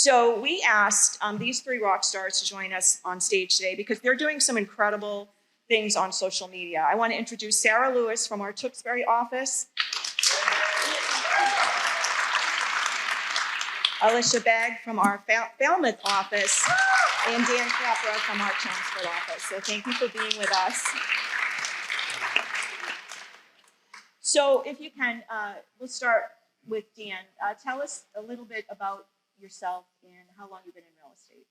So we asked these three rock stars to join us on stage today because they're doing some incredible things on social media. I want to introduce Sarah Lewis from our Tewksbury office, Alicia Bagg from our Falmouth office, and Dan Capra from our Chelmsford office. So thank you for being with us. So if you can, we'll start with Dan. Tell us a little bit about yourself and how long you've been in real estate.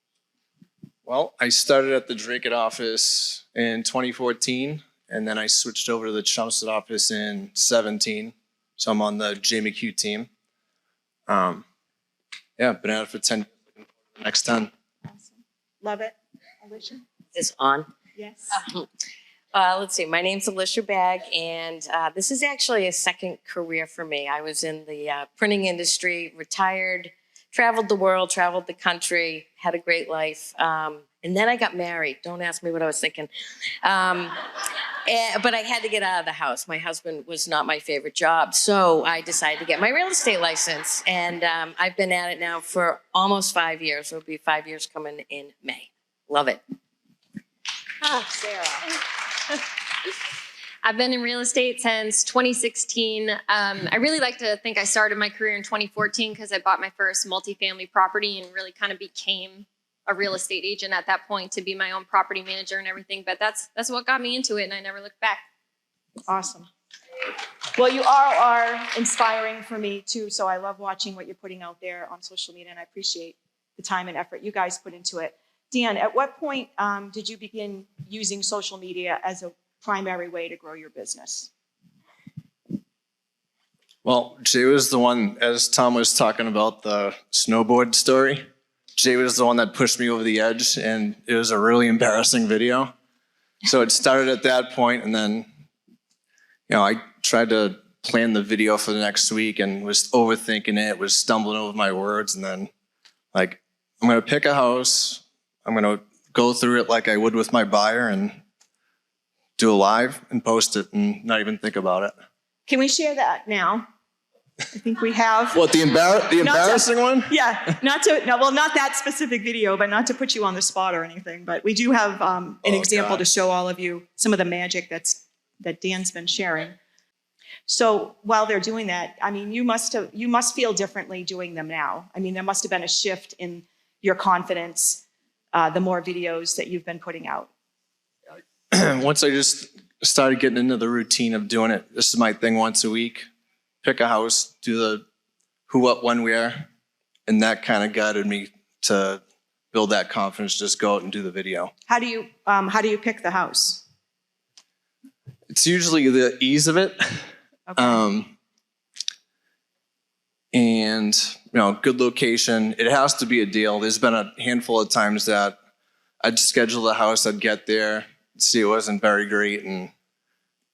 Well, I started at the Drake office in 2014, and then I switched over to the Chelmsford office in 17. So I'm on the J McHugh team. Been at it for 10 years, the next 10. Awesome. Love it. Alicia? Is this on? Yes. Let's see. My name's Alicia Bagg, and this is actually a second career for me. I was in the printing industry, retired, traveled the world, traveled the country, had a great life. And then I got married. Don't ask me what I was thinking. But I had to get out of the house. My husband was not my favorite job. So I decided to get my real estate license. And I've been at it now for almost 5 years. It'll be 5 years coming in May. Love it. Sarah. I've been in real estate since 2016. I really like to think I started my career in 2014 because I bought my first multifamily property and really kind of became a real estate agent at that point to be my own property manager and everything. But that's what got me into it, and I never looked back. Awesome. Well, you all are inspiring for me too, so I love watching what you're putting out there on social media, and I appreciate the time and effort you guys put into it. Dan, at what point did you begin using social media as a primary way to grow your business? Well, Jay was the one, as Tom was talking about the snowboard story, Jay was the one that pushed me over the edge, and it was a really embarrassing video. So it started at that point, and then, I tried to plan the video for the next week and was overthinking it, was stumbling over my words, and then, I'm going to pick a house, I'm going to go through it like I would with my buyer and do a live and post it and not even think about it. Can we share that now? I think we have. What, the embarrassing one? Yeah, not that specific video, but not to put you on the spot or anything. But we do have an example to show all of you some of the magic that Dan's been sharing. So while they're doing that, I mean, you must feel differently doing them now. I mean, there must have been a shift in your confidence the more videos that you've been putting out. Once I just started getting into the routine of doing it, this is my thing once a week. Pick a house, do the who, what, when, where, and that kind of guided me to build that confidence. Just go out and do the video. How do you pick the house? It's usually the ease of it, Okay. and good location. It has to be a deal. There's been a handful of times that I'd schedule the house, I'd get there, see it wasn't very great, and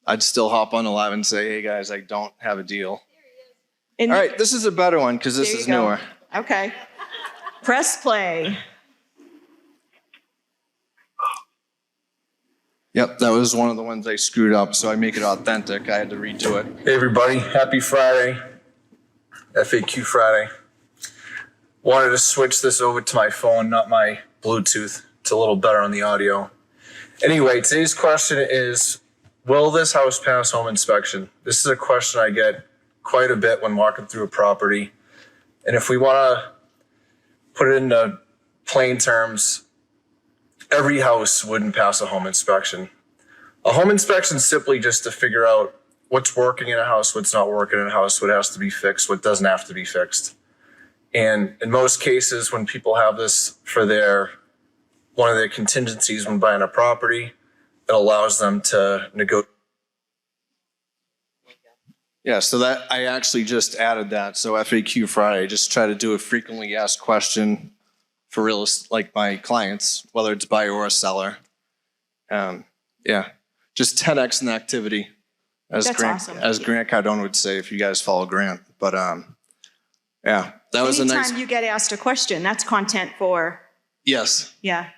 I'd still hop on the live and say, hey guys, I don't have a deal. All right, this is a better one because this is newer. Okay. Press play. Yep, that was one of the ones I screwed up, so I make it authentic. I had to redo it. Hey everybody, happy Friday, FAQ Friday. Wanted to switch this over to my phone, not my Bluetooth. It's a little better on the audio. Anyway, today's question is, will this house pass home inspection? This is a question I get quite a bit when walking through a property. And if we want to put it into plain terms, every house wouldn't pass a home inspection. A home inspection is simply just to figure out what's working in a house, what's not working in a house, what has to be fixed, what doesn't have to be fixed. And in most cases, when people have this for one of their contingencies when buying a property, it allows them to negotiate. Yeah, so that I actually just added that. So FAQ Friday, just try to do a frequently asked question for my clients, whether it's buyer or a seller. Just 10x in activity, as awesome. As Grant Cardone would say, if you guys follow Grant. But that was a nice. Anytime you get asked a question, that's content for. Yes. Yeah.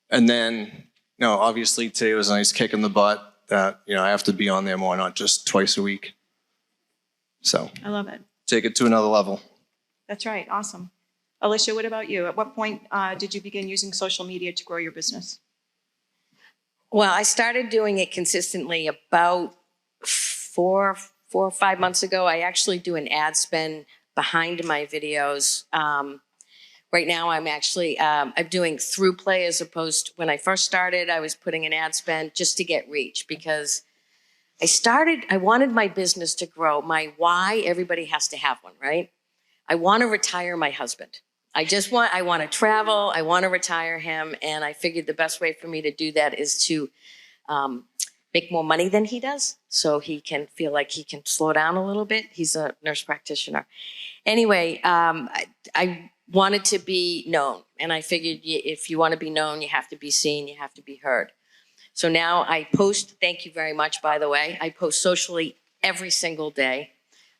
And then, obviously today was a nice kick in the butt that, I have to be on there more, not just twice a week. So I love it. take it to another level. That's right. Awesome. Alicia, what about you? At what point did you begin using social media to grow your business? Well, I started doing it consistently about four or 5 months ago. I actually do an ad spend behind my videos. Right now, I'm actually I'm doing through play as opposed to when I first started. I was putting an ad spend just to get reach because I wanted my business to grow. My why, everybody has to have one, right? I want to retire my husband. I want to travel. I want to retire him. And I figured the best way for me to do that is to make more money than he does so he can feel like he can slow down a little bit. He's a nurse practitioner. Anyway, I wanted to be known. And I figured if you want to be known, you have to be seen, you have to be heard. So now I post, thank you very much, by the way. I post socially every single day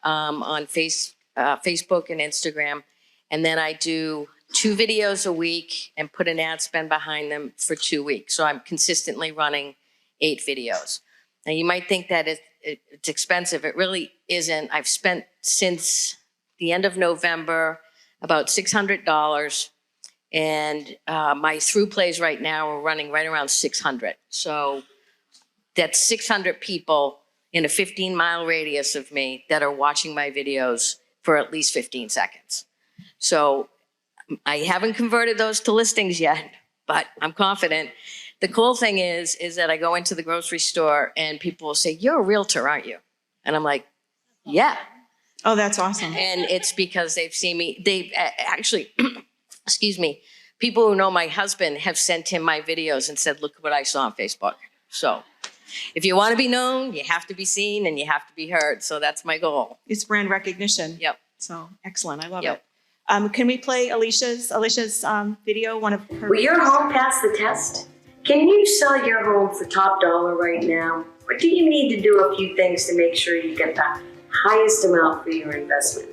on Facebook and Instagram. And then I do 2 videos a week and put an ad spend behind them for 2 weeks. So I'm consistently running 8 videos. Now you might think that it's expensive. It really isn't. I've spent since the end of November about $600. And my through plays right now are running right around 600. So that's 600 people in a 15-mile radius of me that are watching my videos for at least 15 seconds. So I haven't converted those to listings yet, but I'm confident. The cool thing is that I go into the grocery store and people will say, "You're a realtor, aren't you?" And I'm like, "Yeah." Oh, that's awesome. And it's because they've seen me. They've actually, excuse me, people who know my husband have sent him my videos and said, "Look what I saw on Facebook." So if you want to be known, you have to be seen and you have to be heard. So that's my goal. It's brand recognition. Yep. So excellent. I love Yep. it. Can we play Alicia's video? One of her. Will your home pass the test? Can you sell your home for top dollar right now? Or do you need to do a few things to make sure you get the highest amount for your investment?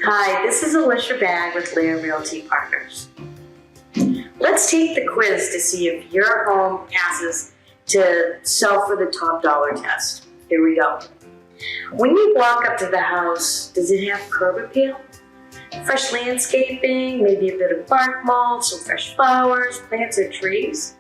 Hi, this is Alicia Bagg with LAER Realty Partners. Let's take the quiz to see if your home passes to sell for the top dollar test. Here we go. When you walk up to the house, does it have curb appeal? Fresh landscaping, maybe a bit of bark mulch, some fresh flowers, plants or trees,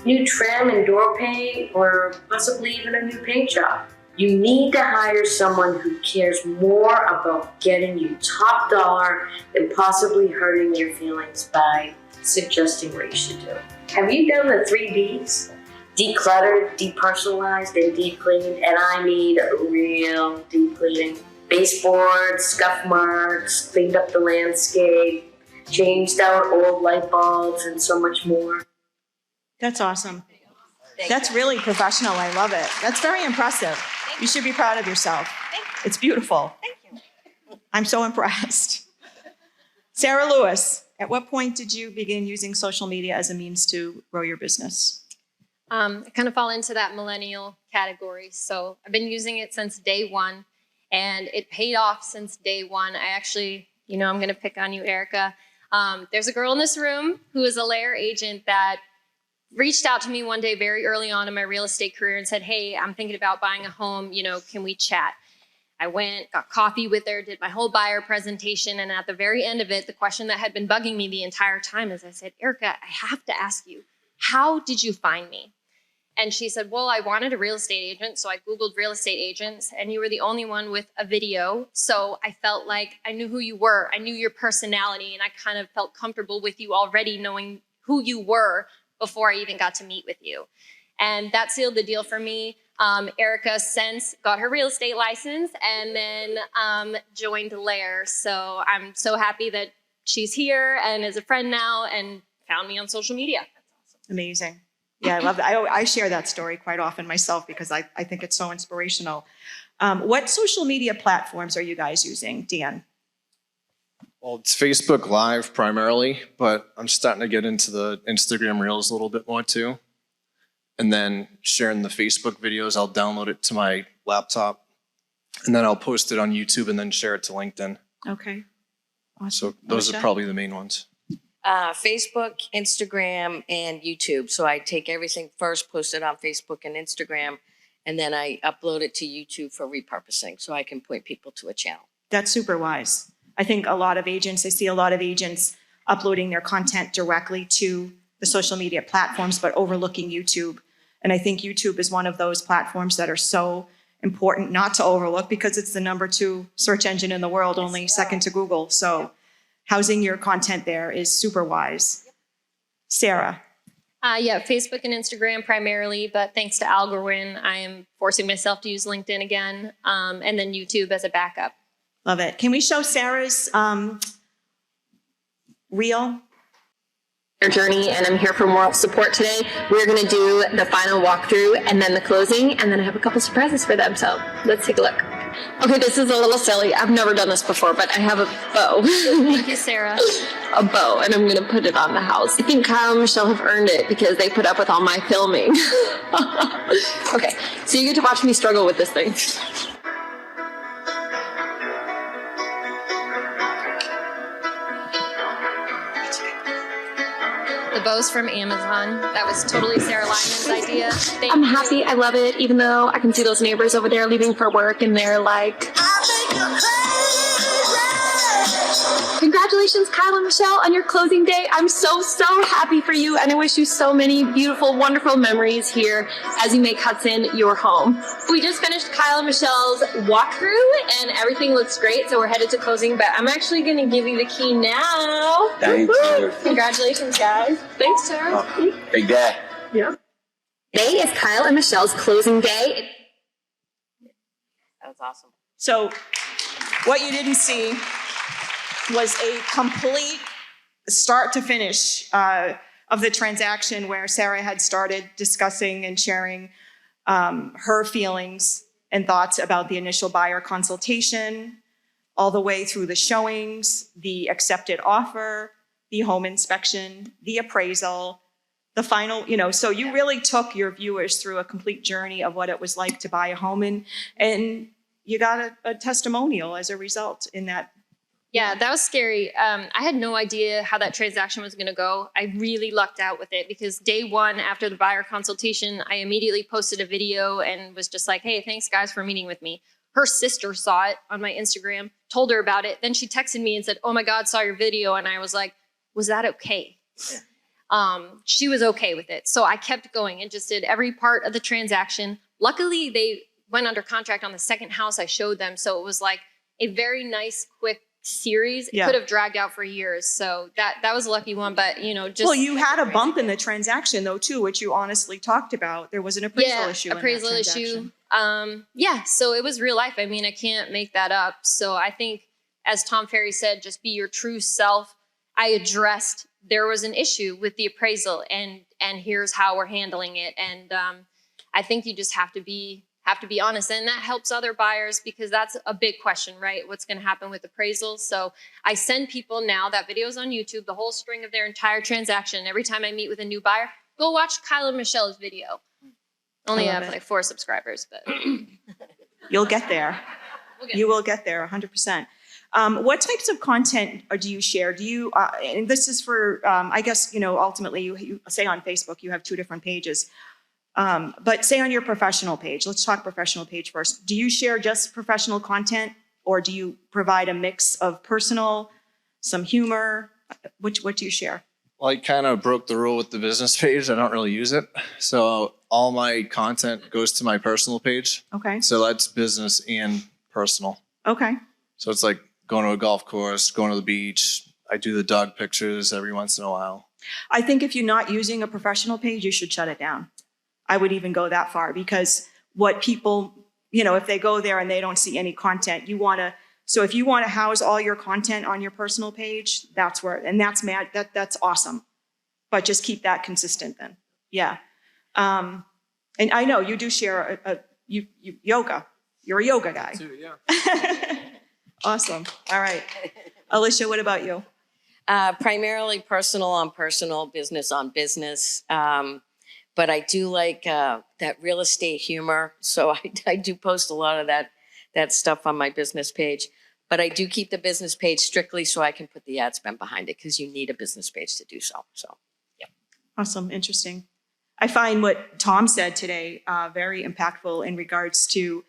new trim and door paint, or possibly even a new paint job. You need to hire someone who cares more about getting you top dollar than possibly hurting your feelings by suggesting what you should do. Have you done the 3 Ds? Decluttered, depersonalized, and deep cleaned, and I mean real deep cleaning. Baseboards, scuff marks, cleaned up the landscape, changed out old light bulbs, and so much more. That's awesome. That's really professional. I love it. That's very impressive. You should be proud of yourself. It's beautiful. Thank you. I'm so impressed. Sarah Lewis, at what point did you begin using social media as a means to grow your business? I kind of fall into that millennial category. So I've been using it since day one, and it paid off since day one. I actually, I'm going to pick on you, Erica. There's a girl in this room who is a LAER agent that reached out to me one day very early on in my real estate career and said, "Hey, I'm thinking about buying a home. Can we chat?" I went, got coffee with her, did my whole buyer presentation. And at the very end of it, the question that had been bugging me the entire time is I said, "Erica, I have to ask you, how did you find me?" And she said, "Well, I wanted a real estate agent. So I Googled real estate agents and you were the only one with a video. So I felt like I knew who you were. I knew your personality and I kind of felt comfortable with you already knowing who you were before I even got to meet with you." And that sealed the deal for me. Erica since got her real estate license and then joined LAER. So I'm so happy that she's here and is a friend now and found me on social media. Amazing. Yeah, I love that. I share that story quite often myself because I think it's so inspirational. What social media platforms are you guys using, Dan? Well, it's Facebook Live primarily, but I'm starting to get into the Instagram Reels a little bit more too. And then sharing the Facebook videos, I'll download it to my laptop and then I'll post it on YouTube and then share it to LinkedIn. Okay. Awesome. So those Alicia? are probably the main ones. Facebook, Instagram, and YouTube. So I take everything first, post it on Facebook and Instagram, and then I upload it to YouTube for repurposing so I can point people to a channel. That's super wise. I think a lot of agents, I see a lot of agents uploading their content directly to the social media platforms, but overlooking YouTube. And I think YouTube is one of those platforms that are so important not to overlook because it's the #2 search engine in the world, only second to Google. So housing your content there is super wise. Sarah. Yeah, Facebook and Instagram primarily, but thanks to Algorithms, I am forcing myself to use LinkedIn again, and then YouTube as a backup. Love it. Can we show Sarah's reel? Their journey, and I'm here for moral support today. We're going to do the final walkthrough and then the closing, and then I have a couple surprises for them. So let's take a look. Okay, this is a little silly. I've never done this before, but I have a bow. Thank you, Sarah. A bow, and I'm going to put it on the house. I think Kyle and Michelle have earned it because they put up with all my filming. Okay, so you get to watch me struggle with this thing. The bow's from Amazon. That was totally Sarah Lyman's idea. I'm happy. I love it, even though I can see those neighbors over there leaving for work, and they're like, congratulations, Kyle and Michelle, on your closing day. I'm so happy for you, and I wish you so many beautiful, wonderful memories here as you make Hudson your home. We just finished Kyle and Michelle's walkthrough, and everything looks great, so we're headed to closing, but I'm actually going to give you the key now. Thank you. Congratulations, guys. Thanks, Sarah. Big day. Yeah. Today is Kyle and Michelle's closing day. That was awesome. So what you didn't see was a complete start to finish of the transaction where Sarah had started discussing and sharing her feelings and thoughts about the initial buyer consultation, all the way through the showings, the accepted offer, the home inspection, the appraisal, the final, so you really took your viewers through a complete journey of what it was like to buy a home, and you got a testimonial as a result in that. Yeah, that was scary. I had no idea how that transaction was going to go. I really lucked out with it because day one after the buyer consultation, I immediately posted a video and was just like, hey, thanks guys for meeting with me. Her sister saw it on my Instagram, told her about it. Then she texted me and said, oh my God, saw your video. And I was like, was that okay? Yeah. She was okay with it. So I kept going and just did every part of the transaction. Luckily, they went under contract on the second house I showed them. So it was like a very nice, quick series. It could have dragged out for years. So that was a lucky one. But, just. Well, you had a bump in the transaction, though, too, which you honestly talked about. There was an appraisal issue. Appraisal issue. So it was real life. I mean, I can't make that up. So I think, as Tom Ferry said, just be your true self. I addressed there was an issue with the appraisal, and here's how we're handling it. And I think you just have to be honest, and that helps other buyers because that's a big question, right? What's going to happen with appraisals? So I send people now, that video's on YouTube, the whole string of their entire transaction. Every time I meet with a new buyer, go watch Kyle and Michelle's video. Only have like 4 subscribers, but you'll get there. You will get there 100%. What types of content do you share? Do you, and this is for, I guess, ultimately you say on Facebook, you have 2 different pages. But say on your professional page, let's talk professional page first. Do you share just professional content, or do you provide a mix of personal, some humor? What do you share? Well, I kind of broke the rule with the business page. I don't really use it. So all my content goes to my personal page. Okay. So that's business and personal. Okay. So it's like going to a golf course, going to the beach. I do the dog pictures every once in a while. I think if you're not using a professional page, you should shut it down. I would even go that far, because what people, if they go there and they don't see any content, so if you want to house all your content on your personal page, that's where, and that's awesome. But just keep that consistent then. Yeah. And I know you do share yoga. You're a yoga guy. Too, yeah. Awesome. All right. Alicia, what about you? Primarily personal on personal, business on business. But I do like that real estate humor. So I do post a lot of that stuff on my business page. But I do keep the business page strictly so I can put the ad spend behind it, because you need a business page to do so. So, yeah. Awesome. Interesting. I find what Tom said today very impactful in regards to,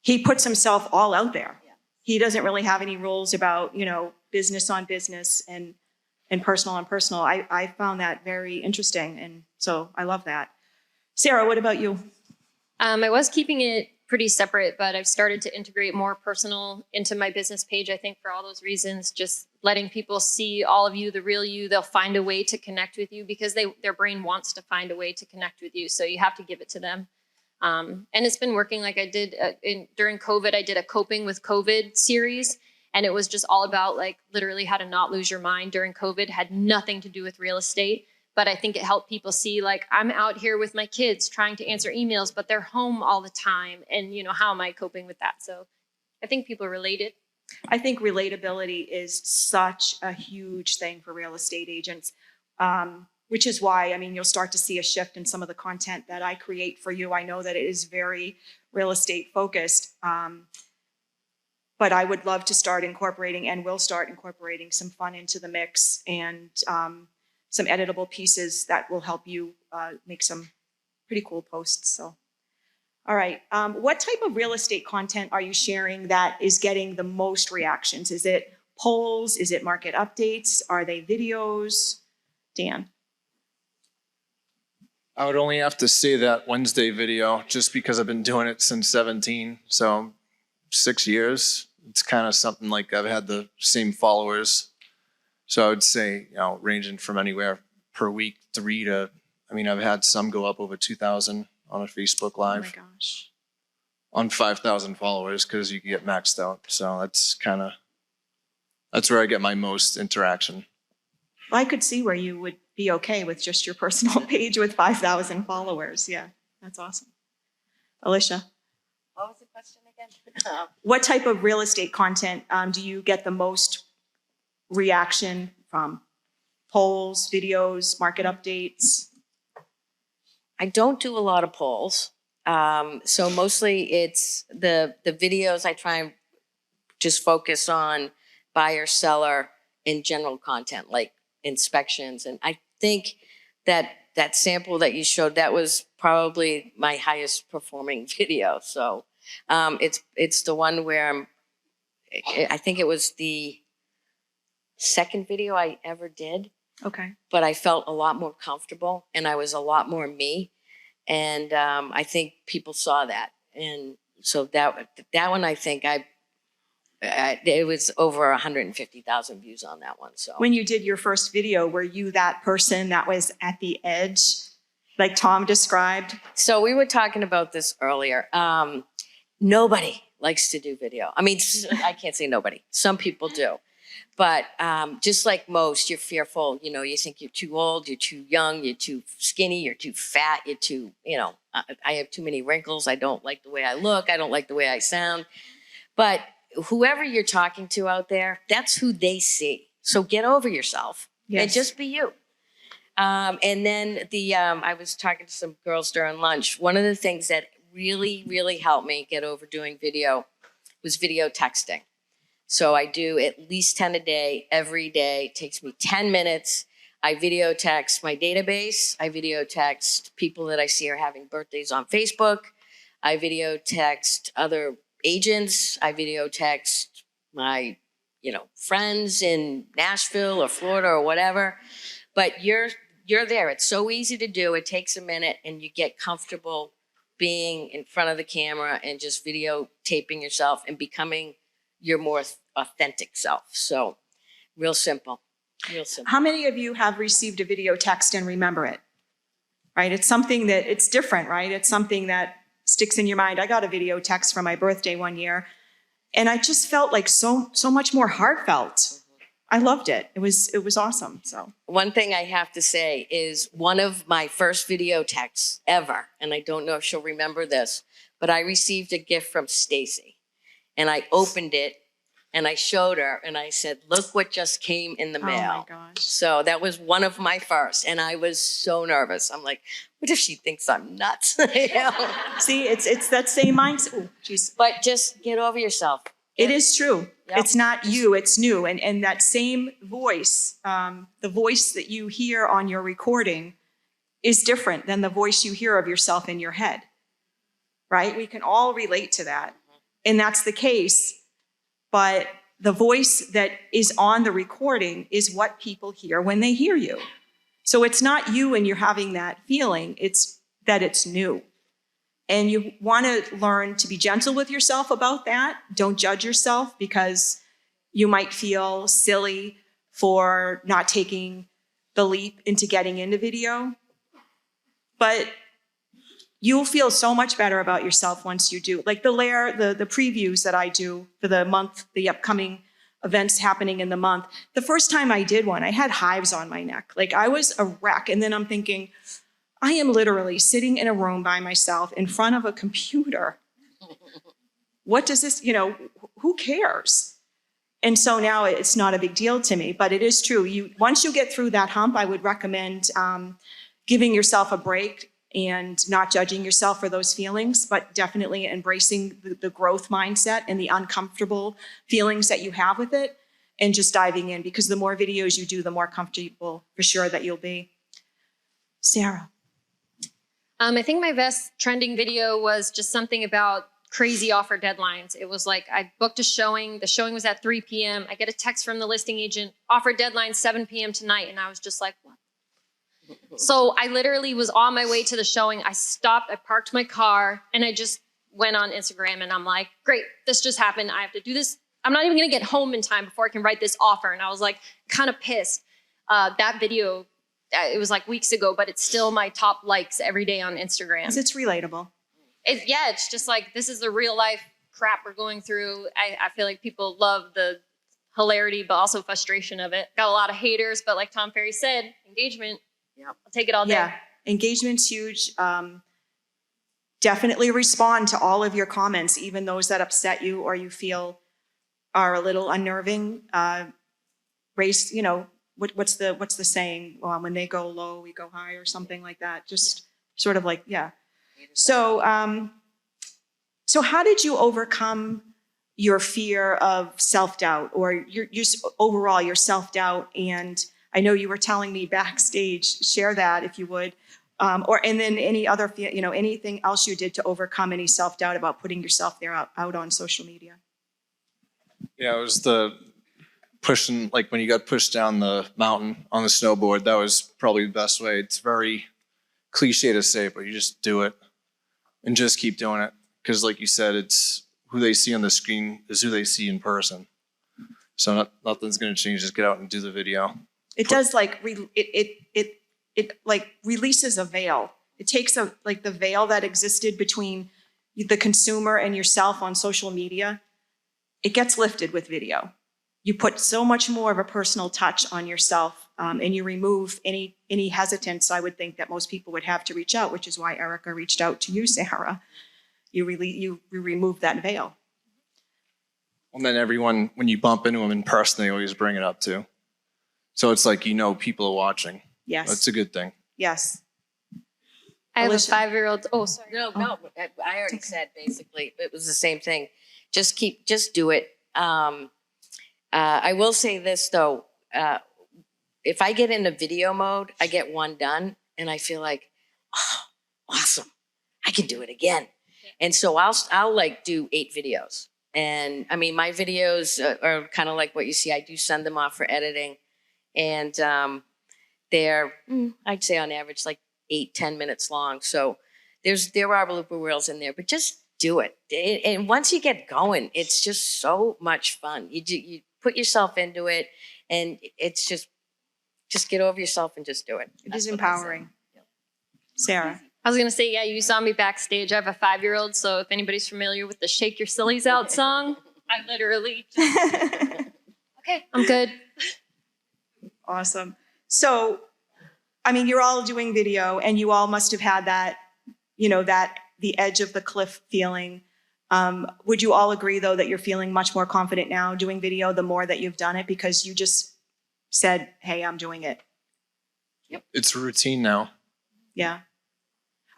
he puts himself all out there. Yeah. he doesn't really have any rules about, business on business and personal on personal. I found that very interesting. And so I love that. Sarah, what about you? I was keeping it pretty separate, but I've started to integrate more personal into my business page. I think for all those reasons, just letting people see all of you, the real you. They'll find a way to connect with you because their brain wants to find a way to connect with you. So you have to give it to them. And it's been working. Like I did during COVID, I did a coping with COVID series. And it was just all about like literally how to not lose your mind during COVID. Had nothing to do with real estate. But I think it helped people see, like, I'm out here with my kids trying to answer emails, but they're home all the time. And, how am I coping with that? So I think people related. I think relatability is such a huge thing for real estate agents, which is why, you'll start to see a shift in some of the content that I create for you. I know that it is very real estate focused, but I would love to start incorporating and will start incorporating some fun into the mix and some editable pieces that will help you make some pretty cool posts. So, all right. What type of real estate content are you sharing that is getting the most reactions? Is it polls? Is it market updates? Are they videos? Dan? I would only have to say that Wednesday video just because I've been doing it since 17. So 6 years. It's kind of something like I've had the same followers. So I would say, ranging from anywhere per week, 3 to, I've had some go up over 2,000 on a Facebook Live. Oh my gosh. On 5,000 followers because you can get maxed out. So that's where I get my most interaction. Well, I could see where you would be okay with just your personal page with 5,000 followers. Yeah, that's awesome. Alicia? What was the question again? What type of real estate content do you get the most reaction from? Polls, videos, market updates? I don't do a lot of polls. So mostly it's the videos. I try and just focus on buyer, seller, and general content like inspections. And I think that sample that you showed, that was probably my highest performing video. So it's the one where I think it was the second video I ever did. Okay. But I felt a lot more comfortable and I was a lot more me. And I think people saw that. And so that one, I think it was over 150,000 views on that one. So when you did your first video, were you that person that was at the edge, like Tom described? So we were talking about this earlier. Nobody likes to do video. I can't say nobody. Some people do. But just like most, you're fearful. You think you're too old, you're too young, you're too skinny, you're too fat, you're too, I have too many wrinkles. I don't like the way I look. I don't like the way I sound. But whoever you're talking to out there, that's who they see. So get over yourself and just be you. And then I was talking to some girls during lunch. One of the things that really, really helped me get over doing video was video texting. So I do at least 10 a day, every day. It takes me 10 minutes. I video text my database. I video text people that I see are having birthdays on Facebook. I video text other agents. I video text my, friends in Nashville or Florida or whatever. But you're there. It's so easy to do. It takes a minute and you get comfortable being in front of the camera and just videotaping yourself and becoming your more authentic self. So real simple. How many of you have received a video text and remember it? Right? It's something that it's different, right? It's something that sticks in your mind. I got a video text for my birthday one year and I just felt like so much more heartfelt. I loved it. It was awesome. So one thing I have to say is one of my first video texts ever, and I don't know if she'll remember this, but I received a gift from Stacy. And I opened it and I showed her and I said, look what just came in the mail. Oh my gosh. So that was one of my first. And I was so nervous. I'm like, what if she thinks I'm nuts? See, it's that same mindset. Oh, geez. But just get over yourself. It is true. Yep. It's not you, it's new. And that same voice, the voice that you hear on your recording is different than the voice you hear of yourself in your head, right? We can all relate to that. And that's the case but the voice that is on the recording is what people hear when they hear you. So it's not you and you're having that feeling, it's that it's new. And you want to learn to be gentle with yourself about that. Don't judge yourself because you might feel silly for not taking the leap into getting into video. But you'll feel so much better about yourself once you do. Like the LAER, the previews that I do for the month, the upcoming events happening in the month. The first time I did one, I had hives on my neck. Like I was a wreck. And then I'm thinking, I am literally sitting in a room by myself in front of a computer. What does this, who cares? And so now it's not a big deal to me, but it is true. Once you get through that hump, I would recommend giving yourself a break and not judging yourself for those feelings, but definitely embracing the growth mindset and the uncomfortable feelings that you have with it and just diving in, because the more videos you do, the more comfortable for sure that you'll be. Sarah. I think my best trending video was just something about crazy offer deadlines. It was like I booked a showing. The showing was at 3 p.m. I get a text from the listing agent, offer deadline 7 p.m. tonight. And I was just like, what? So I literally was on my way to the showing. I stopped, I parked my car, and I just went on Instagram and I'm like, great, this just happened. I have to do this. I'm not even gonna get home in time before I can write this offer. And I was like, kind of pissed. That video, it was like weeks ago, but it's still my top likes every day on Instagram. It's relatable. It's just like, this is the real life crap we're going through. I feel like people love the hilarity, but also frustration of it. Got a lot of haters, but like Tom Ferry said, engagement, I'll take it all day. Yeah, engagement's huge. Definitely respond to all of your comments, even those that upset you or you feel are a little unnerving. Raise, what's the saying? When they go low, we go high, or something like that. Just sort of like, yeah. So, so how did you overcome your fear of self-doubt, or your overall your self-doubt? And I know you were telling me backstage, share that if you would, and then any other, anything else you did to overcome any self-doubt about putting yourself there out on social media. Yeah, it was the pushing, like when you got pushed down the mountain on the snowboard, that was probably the best way. It's very cliche to say, but you just do it and just keep doing it. Because like you said, it's who they see on the screen is who they see in person. So nothing's going to change. Just get out and do the video. It does it like releases a veil. It takes the veil that existed between the consumer and yourself on social media. It gets lifted with video. You put so much more of a personal touch on yourself, and you remove any hesitance I would think that most people would have to reach out, which is why Erica reached out to you, Sarah. You remove that veil. And then everyone, when you bump into them in person, they always bring it up too. So it's like, people are watching. Yes. That's a good thing. Yes. I have Alicia. a 5-year-old. Oh, sorry. No, I already said basically it was the same thing. Just do it. I will say this though, if I get into video mode, I get one done and I feel like, oh, awesome, I can do it again. And so I'll like do 8 videos. And I mean, my videos are kind of like what you see. I do send them off for editing, and they're, I'd say on average, like 8-10 minutes long. So there are blooper reels in there, but just do it. And once you get going, it's just so much fun. You put yourself into it, and it's just get over yourself and just do it. It is empowering. Sarah. I was going to say, yeah, you saw me backstage. I have a 5-year-old, so if anybody's familiar with the Shake Your Sillies Out song, I literally okay, I'm good. Awesome. So, I mean, you're all doing video, and you all must have had that, the edge of the cliff feeling. Would you all agree, though, that you're feeling much more confident now doing video the more that you've done it, because you just said, hey, I'm doing it? Yep. It's a routine now. Yeah.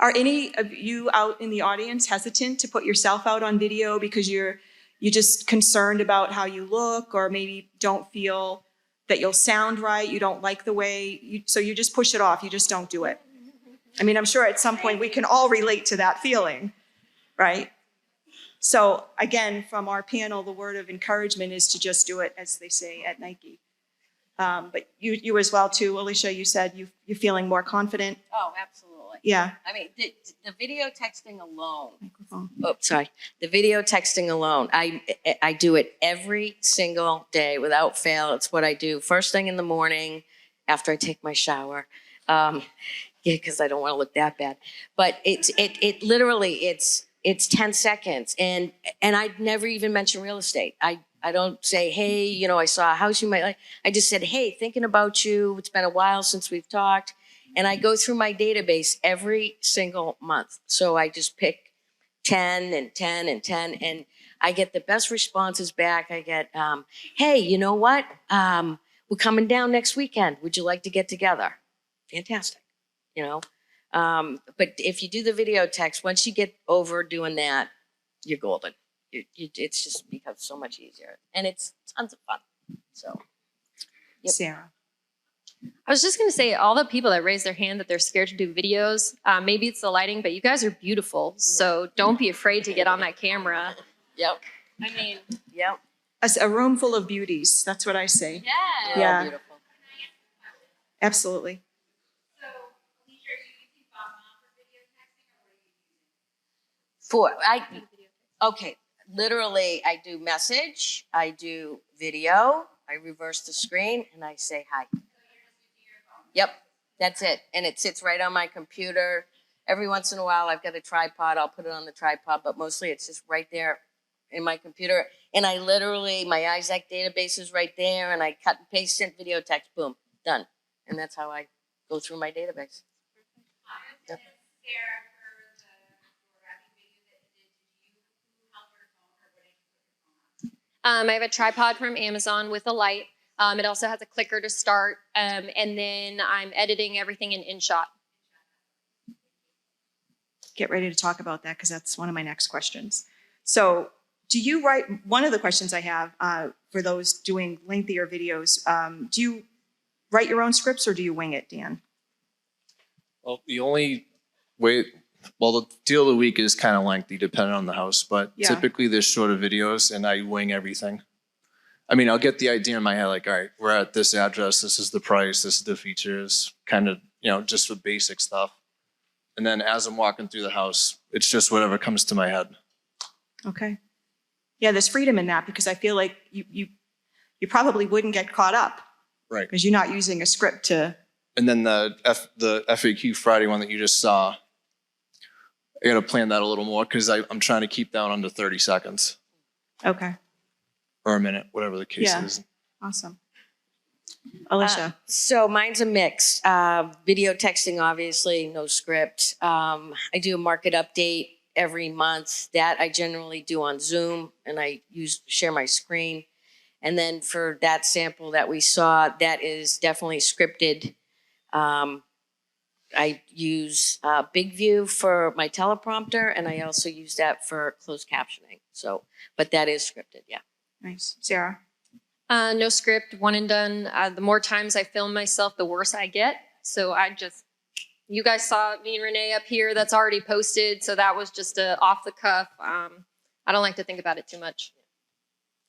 Are any of you out in the audience hesitant to put yourself out on video because you're just concerned about how you look, or maybe don't feel that you'll sound right, you don't like the way, so you just push it off, you just don't do it? I mean, I'm sure at some point we can all relate to that feeling, right? So again, from our panel, the word of encouragement is to just do it, as they say at Nike. But you as well too, Alicia, you said you're feeling more confident. Oh, absolutely. Yeah. I mean, the video texting alone. Microphone. Oh, sorry. The video texting alone. I do it every single day without fail. It's what I do first thing in the morning after I take my shower. Yeah, because I don't want to look that bad. But it literally it's 10 seconds, and I'd never even mention real estate. I don't say, hey, you know, I saw a house you might like. I just said, hey, thinking about you. It's been a while since we've talked. And I go through my database every single month. So I just pick 10 and 10 and 10, and I get the best responses back. I get, hey, you know what? We're coming down next weekend. Would you like to get together? Fantastic, you know? But if you do the video text, once you get over doing that, you're golden. It's just becomes so much easier, and it's tons of fun. So, yep. Sarah. I was just going to say, all the people that raise their hand that they're scared to do videos, maybe it's the lighting, but you guys are beautiful. So don't be afraid to get on that camera. Yep. I mean, Yep. A room full of beauties. That's what I say. yeah. Yeah. Beautiful. Absolutely. Okay, literally, I do message, I do video, I reverse the screen, and I say hi. Yep, that's it. And it sits right on my computer. Every once in a while, I've got a tripod. I'll put it on the tripod, but mostly it's just right there in my computer. And I literally, my Isaac database is right there, and I cut and paste, sent video text, boom, done. And that's how I go through my database. Yep. I have a tripod from Amazon with a light. It also has a clicker to start. And then I'm editing everything in InShot. Get ready to talk about that because that's one of my next questions. So do you write, one of the questions I have for those doing lengthier videos, do you write your own scripts or do you wing it, Dan? Well, the only way, well, the deal of the week is kind of lengthy depending on the house, but Yeah. typically there's shorter videos and I wing everything. I mean, I'll get the idea in my head, like, all right, we're at this address, this is the price, this is the features, kind of, you know, just the basic stuff. And then as I'm walking through the house, it's just whatever comes to my head. Okay. Yeah, there's freedom in that because I feel like you probably wouldn't get caught up. Right. Because you're not using a script to. And then the FAQ Friday one that you just saw, I got to plan that a little more because I'm trying to keep that under 30 seconds Okay. or a minute, whatever the case Yeah. is. Awesome. Alicia. So mine's a mix. Video texting, obviously, no script. I do a market update every month. That I generally do on Zoom, and I share my screen. And then for that sample that we saw, that is definitely scripted. I use Big View for my teleprompter, and I also use that for closed captioning. So, but that is scripted, yeah. Nice. Sarah. No script, one and done. The more times I film myself, the worse I get. So you guys saw me and Renee up here. That's already posted. So that was just a off the cuff. I don't like to think about it too much.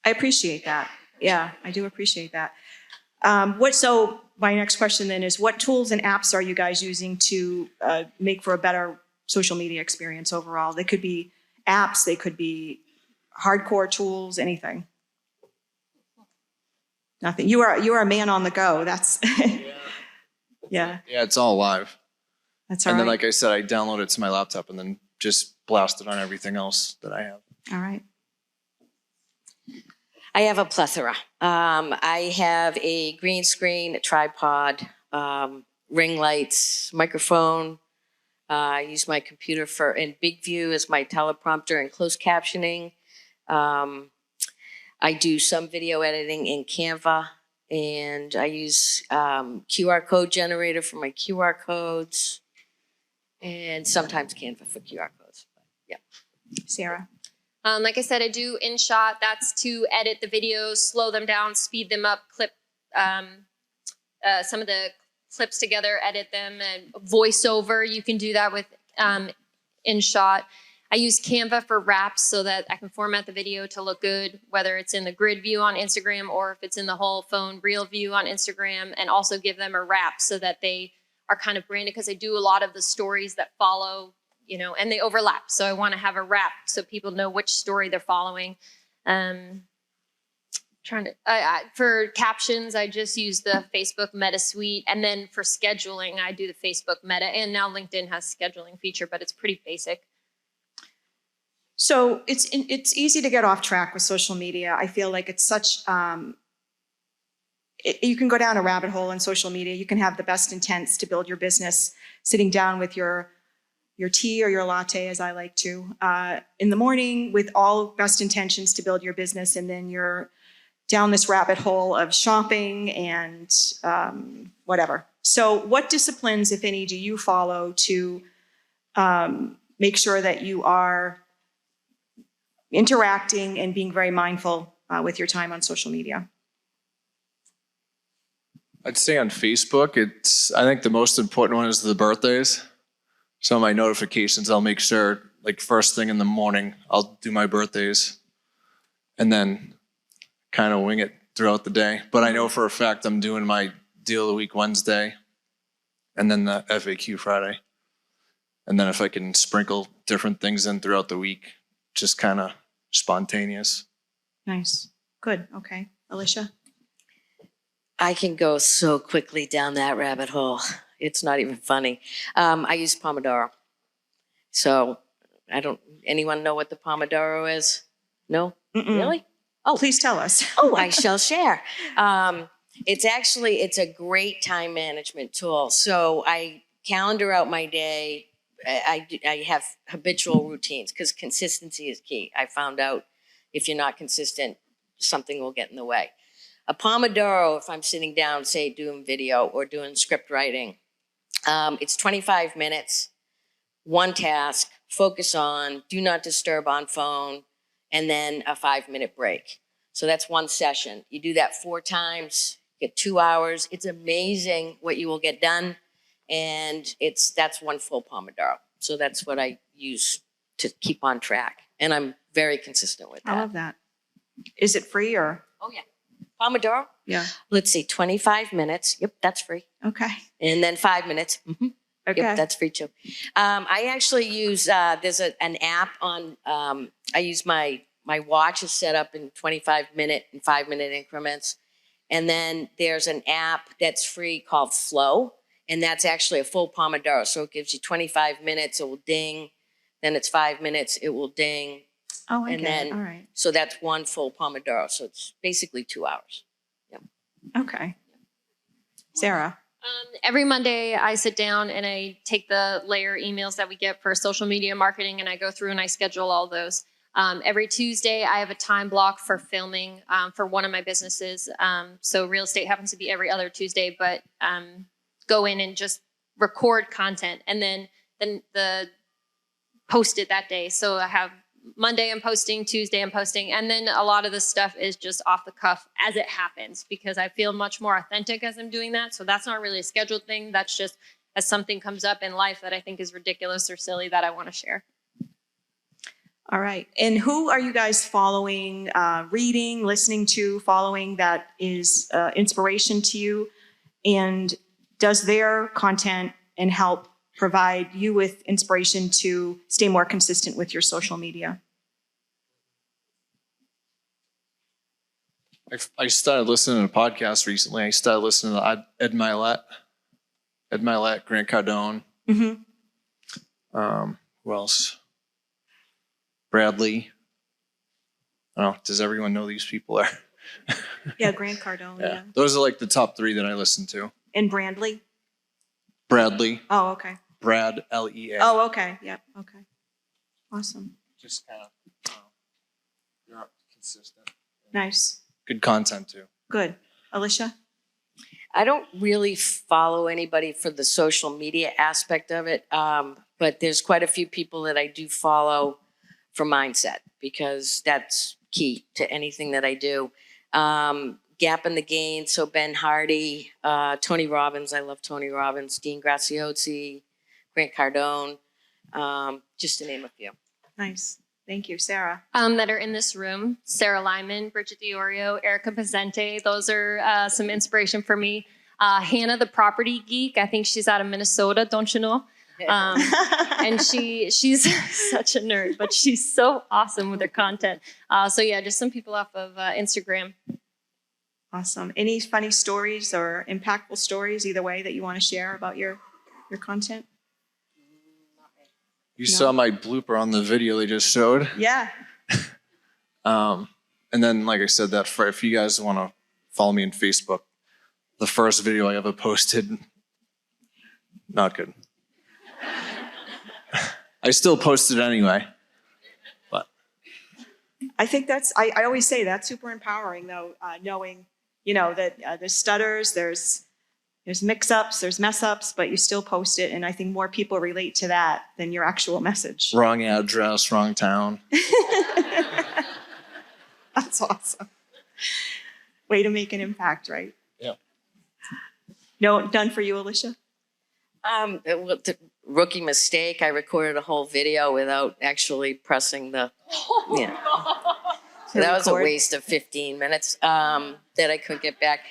I appreciate that. Yeah, I do appreciate that. So my next question then is, what tools and apps are you guys using to make for a better social media experience overall? They could be apps, they could be hardcore tools, anything. Nothing. You are a man on the go. That's yeah. Yeah, it's all live. That's all And right. then, like I said, I download it to my laptop and then just blast it on everything else that I have. All right. I have a plethora. I have a green screen, a tripod, ring lights, microphone. I use my computer in Big View as my teleprompter and closed captioning. I do some video editing in Canva, and I use QR code generator for my QR codes, and sometimes Canva for QR codes. But, yeah. Sarah. Like I said, I do InShot. That's to edit the videos, slow them down, speed them up, clip some of the clips together, edit them, and voiceover. You can do that with InShot. I use Canva for wraps so that I can format the video to look good, whether it's in the grid view on Instagram or if it's in the whole phone reel view on Instagram, and also give them a wrap so that they are kind of branded, because I do a lot of the stories that follow, you know, and they overlap. So I want to have a wrap so people know which story they're following. For captions, I just use the Facebook Meta Suite, and then for scheduling, I do the Facebook Meta, and now LinkedIn has scheduling feature, but it's pretty basic. So it's easy to get off track with social media. I feel like it's such, you can go down a rabbit hole in social media. You can have the best intents to build your business, sitting down with your tea or your latte, as I like to, in the morning with all best intentions to build your business. And then you're down this rabbit hole of shopping and whatever. So what disciplines, if any, do you follow to make sure that you are interacting and being very mindful with your time on social media? I'd say on Facebook, I think the most important one is the birthdays. So my notifications, I'll make sure, like first thing in the morning, I'll do my birthdays and then kind of wing it throughout the day. But I know for a fact I'm doing my deal of the week Wednesday and then the FAQ Friday. And then if I can sprinkle different things in throughout the week, just kind of spontaneous. Nice. Good. Okay. Alicia? I can go so quickly down that rabbit hole. It's not even funny. I use Pomodoro. So anyone know what the Pomodoro is? No? Mm-mm. Really? Oh, please tell us. Oh, I shall share. It's a great time management tool. So I calendar out my day. I have habitual routines because consistency is key. I found out if you're not consistent, something will get in the way. A Pomodoro, if I'm sitting down, say doing video or doing script writing, it's 25 minutes, one task, focus on, do not disturb on phone, and then a 5-minute break. So that's one session. You do that 4 times, get 2 hours. It's amazing what you will get done. And that's one full Pomodoro. So that's what I use to keep on track. And I'm very consistent with that. I love that. Is it free or? Oh, yeah. Pomodoro? Yeah. Let's see, 25 minutes. Yep, that's free. Okay. And then 5 minutes. Mm-hmm. Okay. Yep, that's free too. I actually use, there's an app on, I use my watch is set up in 25-minute and 5-minute increments. And then there's an app that's free called Flow. And that's actually a full Pomodoro. So it gives you 25 minutes, it will ding. Then it's 5 minutes, it will ding. Oh, I And get then, it. All right. so that's one full Pomodoro. So it's basically 2 hours. Okay. Sarah? Every Monday, I sit down and I take the LAER emails that we get for social media marketing, and I go through and I schedule all those. Every Tuesday, I have a time block for filming for one of my businesses. So real estate happens to be every other Tuesday, but go in and just record content and then the post it that day. So I have Monday I'm posting, Tuesday I'm posting, and then a lot of the stuff is just off the cuff as it happens because I feel much more authentic as I'm doing that. So that's not really a scheduled thing. That's just as something comes up in life that I think is ridiculous or silly that I want to share. All right. And who are you guys following, reading, listening to, following that is inspiration to you? And does their content and help provide you with inspiration to stay more consistent with your social media? I started listening to podcasts recently. I started listening to Ed Milet, Grant Cardone. Mm-hmm. Who else? Bradley. I don't know. Does everyone know these people are? Yeah, Grant Cardone. Yeah. Those are like the top 3 that I listen to. And Brandley? Bradley. Oh, okay. Brad, L-E-A. Oh, okay. Yep. Okay. Awesome. Just kind of, you're consistent. Nice. Good content too. Good. Alicia? I don't really follow anybody for the social media aspect of it, but there's quite a few people that I do follow for mindset because that's key to anything that I do. Gap in the Gain, so Ben Hardy, Tony Robbins, I love Tony Robbins, Dean Graziosi, Grant Cardone, just to name a few. Nice. Thank you, Sarah. That are in this room. Sarah Lyman, Bridget Diorio, Erica Pezente. Those are some inspiration for me. Hannah, the property geek. I think she's out of Minnesota, don't you know? And she's such a nerd, but she's so awesome with her content. So yeah, just some people off of Instagram. Awesome. Any funny stories or impactful stories, either way, that you want to share about your content? You saw my blooper on the video they just showed. Yeah. And then, like I said, that if you guys want to follow me on Facebook, the first video I ever posted, not good. I still posted it anyway, but. I think I always say that's super empowering, though, knowing, that there's stutters, there's mix-ups, there's mess-ups, but you still post it. And I think more people relate to that than your actual message. Wrong address, wrong town. That's awesome. Way to make an impact, right? Yeah. No, done for you, Alicia? The rookie mistake. I recorded a whole video without actually pressing the. Yeah. So that was a waste of 15 minutes that I couldn't get back.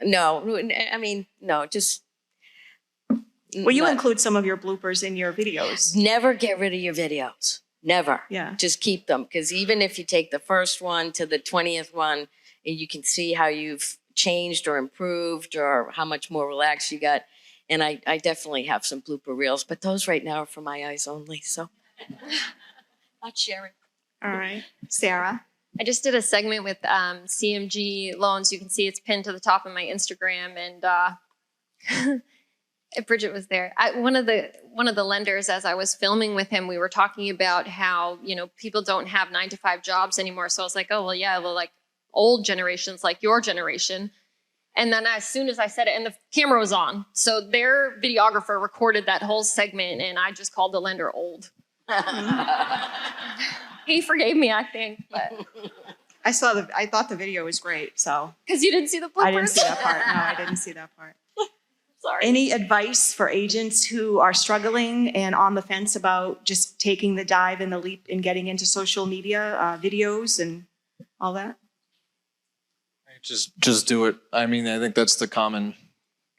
No, I mean, no, just. Well, you include some of your bloopers in your videos. Never get rid of your videos. Never. Yeah. Just keep them. Because even if you take the first one to the 20th one, and you can see how you've changed or improved or how much more relaxed you got. And I definitely have some blooper reels, but those right now are for my eyes only. So not sharing. All right. Sarah? I just did a segment with CMG Loans. You can see it's pinned to the top of my Instagram, and Bridget was there. One of the lenders, as I was filming with him, we were talking about how people don't have 9-to-5 jobs anymore. So I was like, oh well, yeah, well, like old generations, like your generation. And then as soon as I said it, and the camera was on, so their videographer recorded that whole segment, and I just called the lender old. He forgave me, I think, but I thought the video was great, so. because you didn't see the bloopers. I didn't see that part. No, I didn't see that part. Sorry. Any advice for agents who are struggling and on the fence about just taking the dive and the leap and getting into social media, videos and all that? Just do it. I mean, I think that's the common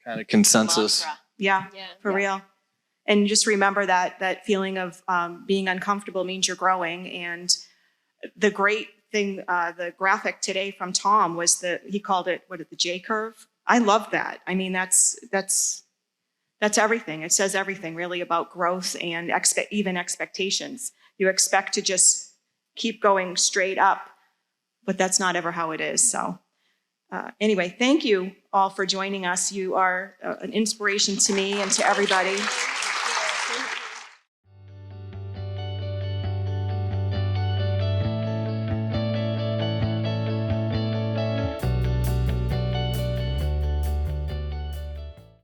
kind of consensus. Yeah, for real. And just remember that feeling of being uncomfortable means you're growing. And the great thing, the graphic today from Tom was he called it, the J curve? I love that. I mean, that's everything. It says everything really about growth and even expectations. You expect to just keep going straight up, but that's not ever how it is. So anyway, thank you all for joining us. You are an inspiration to me and to everybody.